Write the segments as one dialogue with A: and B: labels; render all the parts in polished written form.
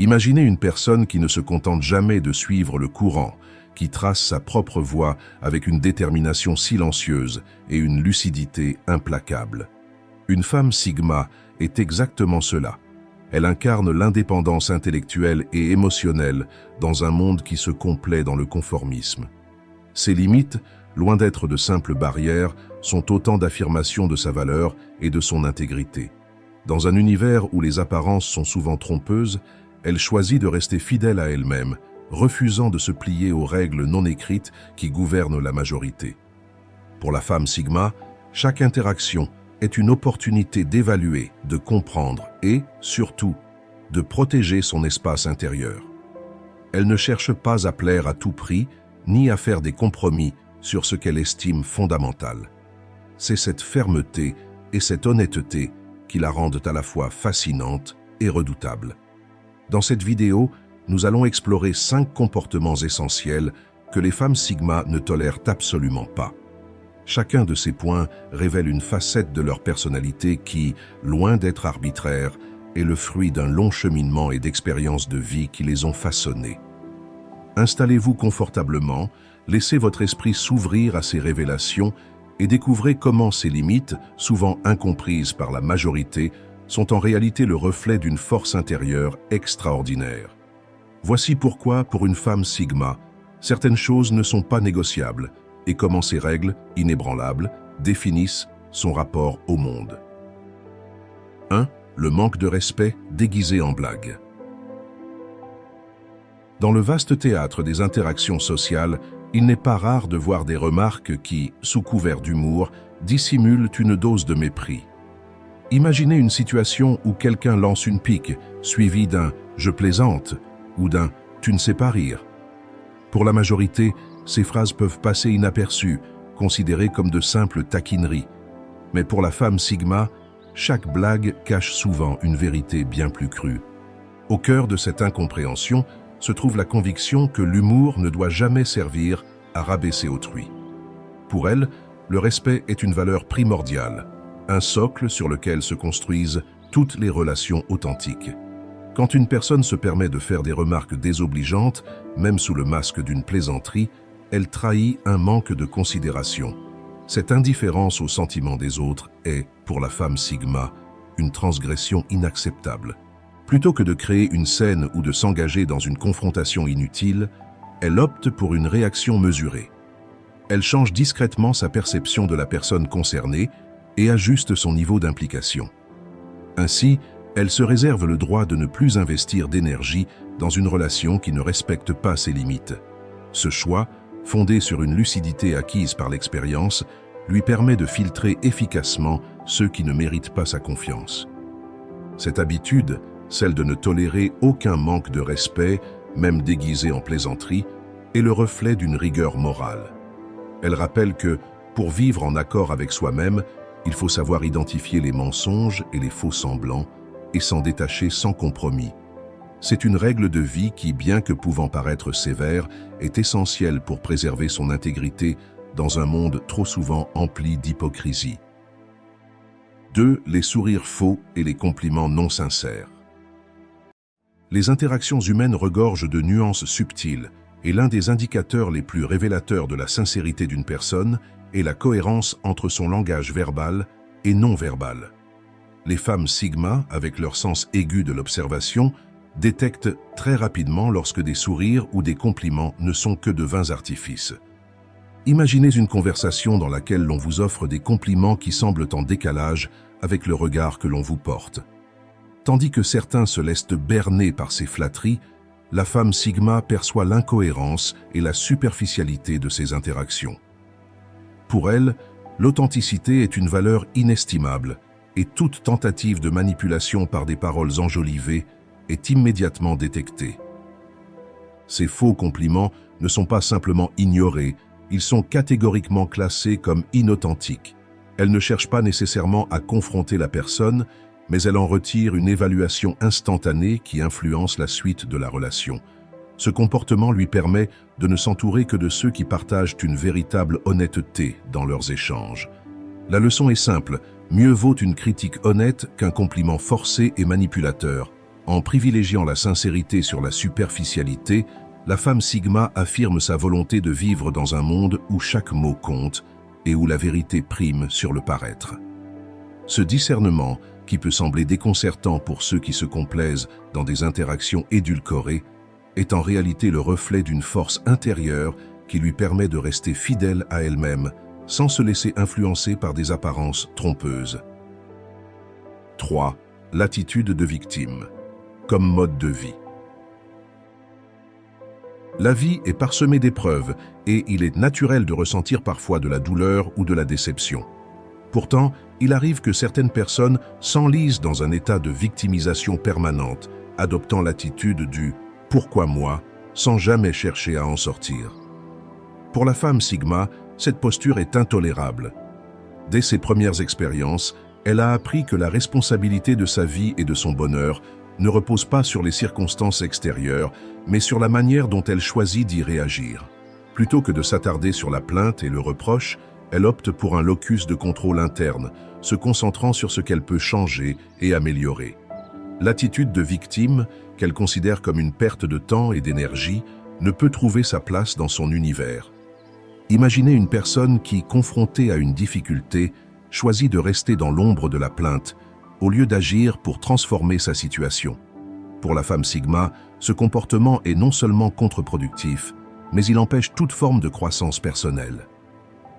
A: Imaginez une personne qui ne se contente jamais de suivre le courant, qui trace sa propre voie avec une détermination silencieuse et une lucidité implacable. Une femme Sigma est exactement cela. Elle incarne l'indépendance intellectuelle et émotionnelle dans un monde qui se complaît dans le conformisme. Ses limites, loin d'être de simples barrières, sont autant d'affirmations de sa valeur et de son intégrité. Dans un univers où les apparences sont souvent trompeuses, elle choisit de rester fidèle à elle-même, refusant de se plier aux règles non écrites qui gouvernent la majorité. Pour la femme Sigma, chaque interaction est une opportunité d'évaluer, de comprendre et, surtout, de protéger son espace intérieur. Elle ne cherche pas à plaire à tout prix, ni à faire des compromis sur ce qu'elle estime fondamental. C'est cette fermeté et cette honnêteté qui la rendent à la fois fascinante et redoutable. Dans cette vidéo, nous allons explorer 5 comportements essentiels que les femmes Sigma ne tolèrent absolument pas. Chacun de ces points révèle une facette de leur personnalité qui, loin d'être arbitraire, est le fruit d'un long cheminement et d'expériences de vie qui les ont façonnées. Installez-vous confortablement, laissez votre esprit s'ouvrir à ces révélations et découvrez comment ces limites, souvent incomprises par la majorité, sont en réalité le reflet d'une force intérieure extraordinaire. Voici pourquoi, pour une femme Sigma, certaines choses ne sont pas négociables et comment ces règles, inébranlables, définissent son rapport au monde. 1. Le manque de respect déguisé en blague. Dans le vaste théâtre des interactions sociales, il n'est pas rare de voir des remarques qui, sous couvert d'humour, dissimulent une dose de mépris. Imaginez une situation où quelqu'un lance une pique, suivie d'un « je plaisante » ou d'un « tu ne sais pas rire ». Pour la majorité, ces phrases peuvent passer inaperçues, considérées comme de simples taquineries. Mais pour la femme Sigma, chaque blague cache souvent une vérité bien plus crue. Au cœur de cette incompréhension se trouve la conviction que l'humour ne doit jamais servir à rabaisser autrui. Pour elle, le respect est une valeur primordiale, un socle sur lequel se construisent toutes les relations authentiques. Quand une personne se permet de faire des remarques désobligeantes, même sous le masque d'une plaisanterie, elle trahit un manque de considération. Cette indifférence aux sentiments des autres est, pour la femme Sigma, une transgression inacceptable. Plutôt que de créer une scène ou de s'engager dans une confrontation inutile, elle opte pour une réaction mesurée. Elle change discrètement sa perception de la personne concernée et ajuste son niveau d'implication. Ainsi, elle se réserve le droit de ne plus investir d'énergie dans une relation qui ne respecte pas ses limites. Ce choix, fondé sur une lucidité acquise par l'expérience, lui permet de filtrer efficacement ceux qui ne méritent pas sa confiance. Cette habitude, celle de ne tolérer aucun manque de respect, même déguisé en plaisanterie, est le reflet d'une rigueur morale. Elle rappelle que, pour vivre en accord avec soi-même, il faut savoir identifier les mensonges et les faux semblants et s'en détacher sans compromis. C'est une règle de vie qui, bien que pouvant paraître sévère, est essentielle pour préserver son intégrité dans un monde trop souvent empli d'hypocrisie. 2. Les sourires faux et les compliments non sincères. Les interactions humaines regorgent de nuances subtiles, et l'un des indicateurs les plus révélateurs de la sincérité d'une personne est la cohérence entre son langage verbal et non verbal. Les femmes Sigma, avec leur sens aigu de l'observation, détectent très rapidement lorsque des sourires ou des compliments ne sont que de vains artifices. Imaginez une conversation dans laquelle l'on vous offre des compliments qui semblent en décalage avec le regard que l'on vous porte. Tandis que certains se laissent berner par ces flatteries, la femme Sigma perçoit l'incohérence et la superficialité de ces interactions. Pour elle, l'authenticité est une valeur inestimable et toute tentative de manipulation par des paroles enjolivées est immédiatement détectée. Ces faux compliments ne sont pas simplement ignorés, ils sont catégoriquement classés comme inauthentiques. Elle ne cherche pas nécessairement à confronter la personne, mais elle en retire une évaluation instantanée qui influence la suite de la relation. Ce comportement lui permet de ne s'entourer que de ceux qui partagent une véritable honnêteté dans leurs échanges. La leçon est simple, mieux vaut une critique honnête qu'un compliment forcé et manipulateur, En privilégiant la sincérité sur la superficialité, la femme Sigma affirme sa volonté de vivre dans un monde où chaque mot compte et où la vérité prime sur le paraître. Ce discernement, qui peut sembler déconcertant pour ceux qui se complaisent dans des interactions édulcorées, est en réalité le reflet d'une force intérieure qui lui permet de rester fidèle à elle-même sans se laisser influencer par des apparences trompeuses. 3. L'attitude de victime, comme mode de vie. La vie est parsemée d'épreuves et il est naturel de ressentir parfois de la douleur ou de la déception. Pourtant, il arrive que certaines personnes s'enlisent dans un état de victimisation permanente, adoptant l'attitude du « pourquoi moi ?» sans jamais chercher à en sortir. Pour la femme Sigma, cette posture est intolérable. Dès ses premières expériences, elle a appris que la responsabilité de sa vie et de son bonheur ne repose pas sur les circonstances extérieures, mais sur la manière dont elle choisit d'y réagir. Plutôt que de s'attarder sur la plainte et le reproche, elle opte pour un locus de contrôle interne, se concentrant sur ce qu'elle peut changer et améliorer. L'attitude de victime, qu'elle considère comme une perte de temps et d'énergie, ne peut trouver sa place dans son univers. Imaginez une personne qui, confrontée à une difficulté, choisit de rester dans l'ombre de la plainte, au lieu d'agir pour transformer sa situation. Pour la femme Sigma, ce comportement est non seulement contre-productif, mais il empêche toute forme de croissance personnelle.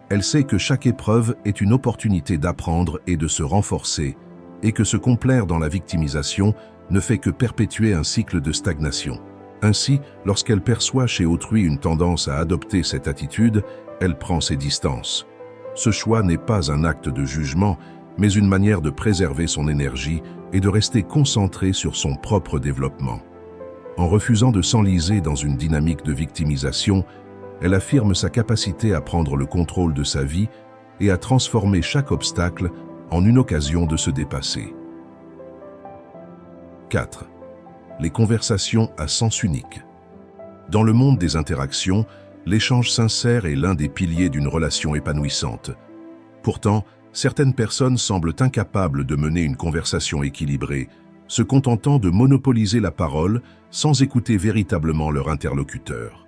A: Elle sait que chaque épreuve est une opportunité d'apprendre et de se renforcer, et que se complaire dans la victimisation ne fait que perpétuer un cycle de stagnation. Ainsi, lorsqu'elle perçoit chez autrui une tendance à adopter cette attitude, elle prend ses distances. Ce choix n'est pas un acte de jugement, mais une manière de préserver son énergie et de rester concentrée sur son propre développement. En refusant de s'enliser dans une dynamique de victimisation, elle affirme sa capacité à prendre le contrôle de sa vie et à transformer chaque obstacle en une occasion de se dépasser. 4. Les conversations à sens unique. Dans le monde des interactions, l'échange sincère est l'un des piliers d'une relation épanouissante. Pourtant, certaines personnes semblent incapables de mener une conversation équilibrée, se contentant de monopoliser la parole sans écouter véritablement leur interlocuteur.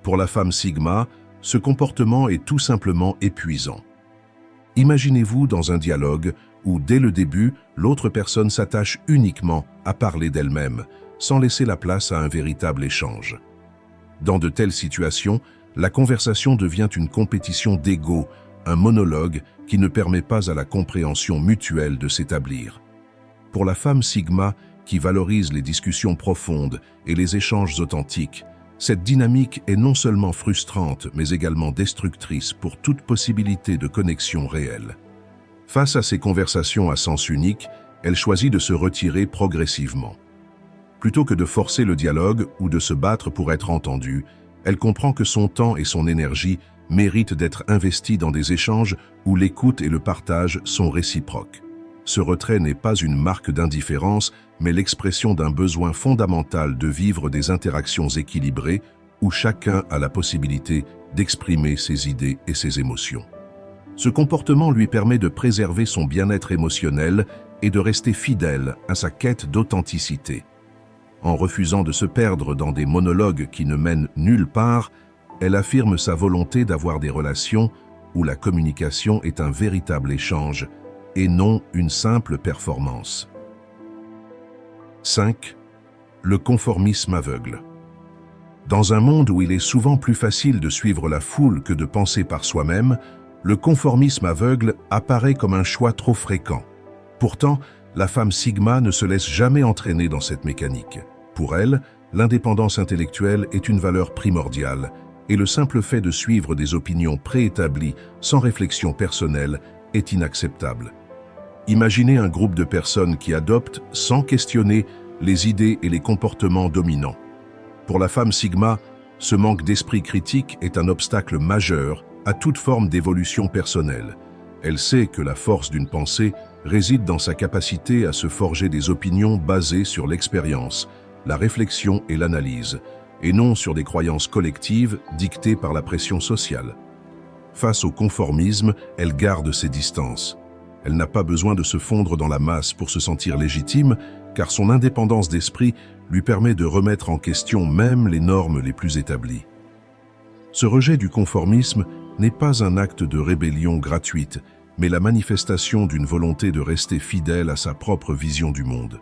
A: Pour la femme Sigma, ce comportement est tout simplement épuisant. Imaginez-vous dans un dialogue où, dès le début, l'autre personne s'attache uniquement à parler d'elle-même, sans laisser la place à un véritable échange. Dans de telles situations, la conversation devient une compétition d'ego, un monologue qui ne permet pas à la compréhension mutuelle de s'établir. Pour la femme Sigma, qui valorise les discussions profondes et les échanges authentiques, cette dynamique est non seulement frustrante, mais également destructrice pour toute possibilité de connexion réelle. Face à ces conversations à sens unique, elle choisit de se retirer progressivement. Plutôt que de forcer le dialogue ou de se battre pour être entendue, elle comprend que son temps et son énergie méritent d'être investis dans des échanges où l'écoute et le partage sont réciproques. Ce retrait n'est pas une marque d'indifférence, mais l'expression d'un besoin fondamental de vivre des interactions équilibrées où chacun a la possibilité d'exprimer ses idées et ses émotions. Ce comportement lui permet de préserver son bien-être émotionnel et de rester fidèle à sa quête d'authenticité. En refusant de se perdre dans des monologues qui ne mènent nulle part, elle affirme sa volonté d'avoir des relations où la communication est un véritable échange et non une simple performance. 5. Le conformisme aveugle. Dans un monde où il est souvent plus facile de suivre la foule que de penser par soi-même, le conformisme aveugle apparaît comme un choix trop fréquent. Pourtant, la femme Sigma ne se laisse jamais entraîner dans cette mécanique. Pour elle, l'indépendance intellectuelle est une valeur primordiale, et le simple fait de suivre des opinions préétablies sans réflexion personnelle est inacceptable. Imaginez un groupe de personnes qui adoptent, sans questionner, les idées et les comportements dominants. Pour la femme Sigma, ce manque d'esprit critique est un obstacle majeur à toute forme d'évolution personnelle. Elle sait que la force d'une pensée réside dans sa capacité à se forger des opinions basées sur l'expérience, la réflexion et l'analyse, et non sur des croyances collectives dictées par la pression sociale. Face au conformisme, elle garde ses distances. Elle n'a pas besoin de se fondre dans la masse pour se sentir légitime, car son indépendance d'esprit lui permet de remettre en question même les normes les plus établies. Ce rejet du conformisme n'est pas un acte de rébellion gratuite, mais la manifestation d'une volonté de rester fidèle à sa propre vision du monde.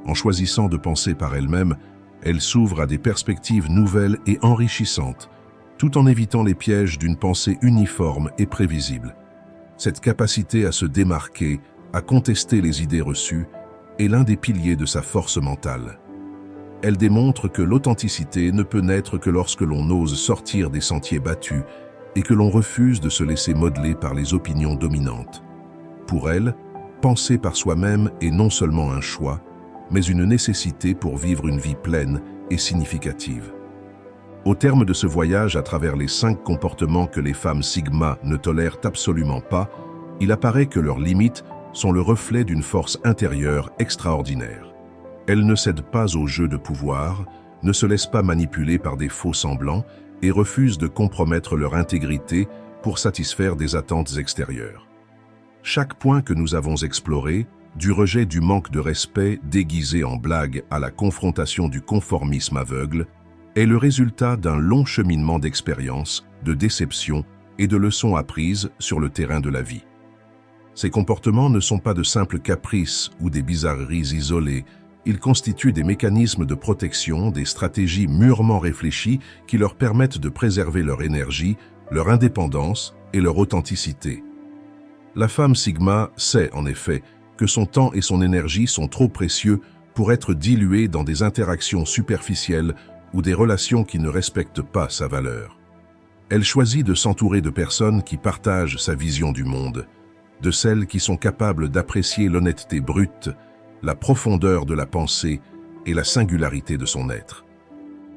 A: En choisissant de penser par elle-même, elle s'ouvre à des perspectives nouvelles et enrichissantes, tout en évitant les pièges d'une pensée uniforme et prévisible. Cette capacité à se démarquer, à contester les idées reçues, est l'un des piliers de sa force mentale. Elle démontre que l'authenticité ne peut naître que lorsque l'on ose sortir des sentiers battus et que l'on refuse de se laisser modeler par les opinions dominantes. Pour elle, penser par soi-même est non seulement un choix, mais une nécessité pour vivre une vie pleine et significative. Au terme de ce voyage à travers les 5 comportements que les femmes Sigma ne tolèrent absolument pas, il apparaît que leurs limites sont le reflet d'une force intérieure extraordinaire. Elles ne cèdent pas au jeu de pouvoir, ne se laissent pas manipuler par des faux semblants et refusent de compromettre leur intégrité pour satisfaire des attentes extérieures. Chaque point que nous avons exploré, du rejet du manque de respect déguisé en blague à la confrontation du conformisme aveugle, est le résultat d'un long cheminement d'expérience, de déception et de leçons apprises sur le terrain de la vie. Ces comportements ne sont pas de simples caprices ou des bizarreries isolées, ils constituent des mécanismes de protection, des stratégies mûrement réfléchies qui leur permettent de préserver leur énergie, leur indépendance et leur authenticité. La femme Sigma sait, en effet, que son temps et son énergie sont trop précieux pour être dilués dans des interactions superficielles ou des relations qui ne respectent pas sa valeur. Elle choisit de s'entourer de personnes qui partagent sa vision du monde, de celles qui sont capables d'apprécier l'honnêteté brute, la profondeur de la pensée et la singularité de son être.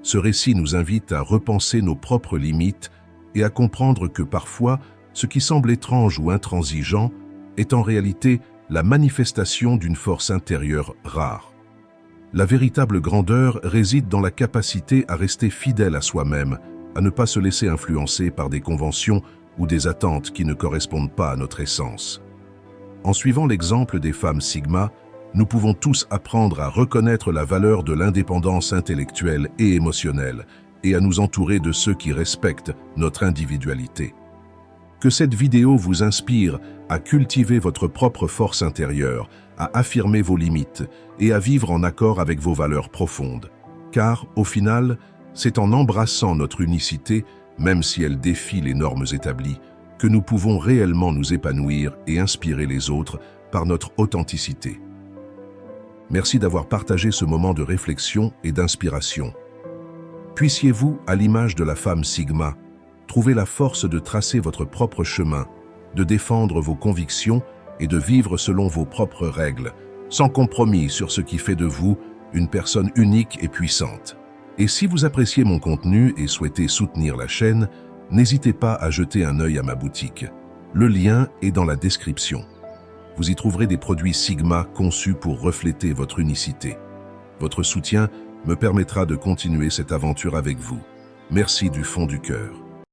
A: Ce récit nous invite à repenser nos propres limites et à comprendre que parfois, ce qui semble étrange ou intransigeant est en réalité la manifestation d'une force intérieure rare. La véritable grandeur réside dans la capacité à rester fidèle à soi-même, à ne pas se laisser influencer par des conventions ou des attentes qui ne correspondent pas à notre essence. En suivant l'exemple des femmes Sigma, nous pouvons tous apprendre à reconnaître la valeur de l'indépendance intellectuelle et émotionnelle et à nous entourer de ceux qui respectent notre individualité. Que cette vidéo vous inspire à cultiver votre propre force intérieure, à affirmer vos limites et à vivre en accord avec vos valeurs profondes. Car, au final, c'est en embrassant notre unicité, même si elle défie les normes établies, que nous pouvons réellement nous épanouir et inspirer les autres par notre authenticité. Merci d'avoir partagé ce moment de réflexion et d'inspiration. Puissiez-vous, à l'image de la femme Sigma, trouver la force de tracer votre propre chemin, de défendre vos convictions et de vivre selon vos propres règles, sans compromis sur ce qui fait de vous une personne unique et puissante. Et si vous appréciez mon contenu et souhaitez soutenir la chaîne, n'hésitez pas à jeter un œil à ma boutique. Le lien est dans la description. Vous y trouverez des produits Sigma conçus pour refléter votre unicité. Votre soutien me permettra de continuer cette aventure avec vous. Merci du fond du cœur.